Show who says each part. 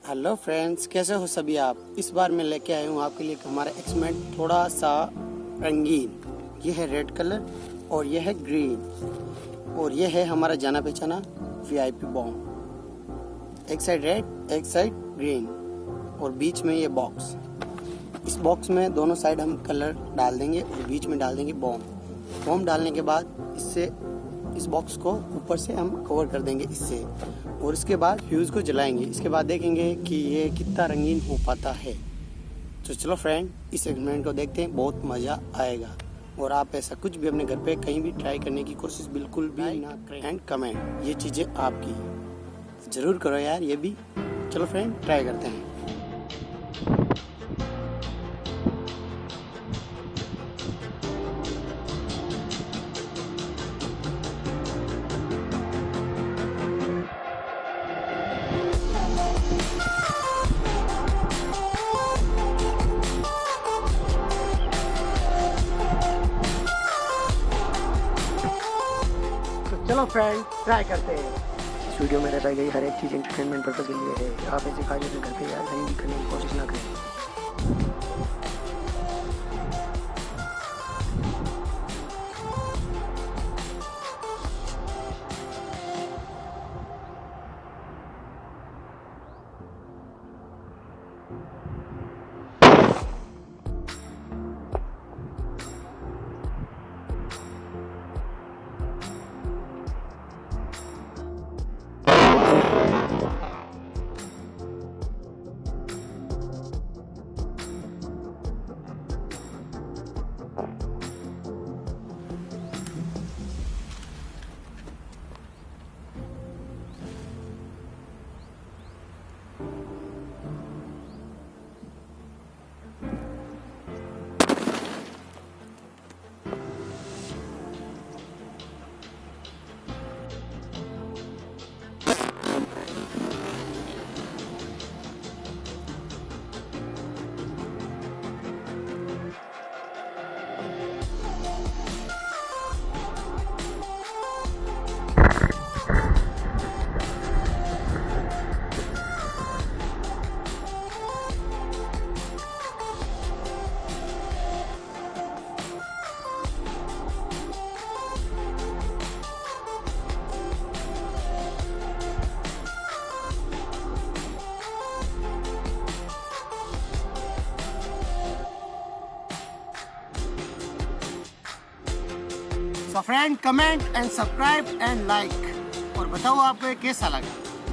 Speaker 1: Hello friends, कैसे हो सभी आप। इस बार मैं लेके आया हूँ आपके लिए हमारा एक्सपेरिमेंट थोड़ा सा रंगीन। ये है रेड कलर और ये है ग्रीन और ये है हमारा जाना पहचाना वीआईपी बॉम्ब। एक साइड रेड एक साइड ग्रीन और बीच में ये बॉक्स। इस बॉक्स में दोनों साइड हम कलर डाल देंगे और बीच में डाल देंगे बॉम्ब डालने के बाद इससे इस बॉक्स को ऊपर से हम कवर कर देंगे इससे और इसके बाद फ्यूज़ को जलाएंगे। इसके बाद देखेंगे कि ये कितना रंगीन हो पाता है। तो चलो फ्रेंड, इस एक्सपेरिमेंट को देखते हैं, बहुत मज़ा आएगा। और आप ऐसा कुछ भी अपने घर पे कहीं भी ट्राई करने की कोशिश बिल्कुल भी ना करें। एंड कमेंट, ये चीज़ें आपकी ज़रूर करो यार ये भी। चलो फ्रेंड, ट्राई करते हैं। चलो फ्रेंड, ट्राई करते हैं।
Speaker 2: इस वीडियो में बताई गई हर एक चीज़ एंटरटेनमेंट पर्पज के लिए है। आप ऐसे खाली अपने घर पे या कहीं भी करने की कोशिश ना करें।
Speaker 1: So friend, comment and subscribe and like और बताओ आपको कैसा लगा।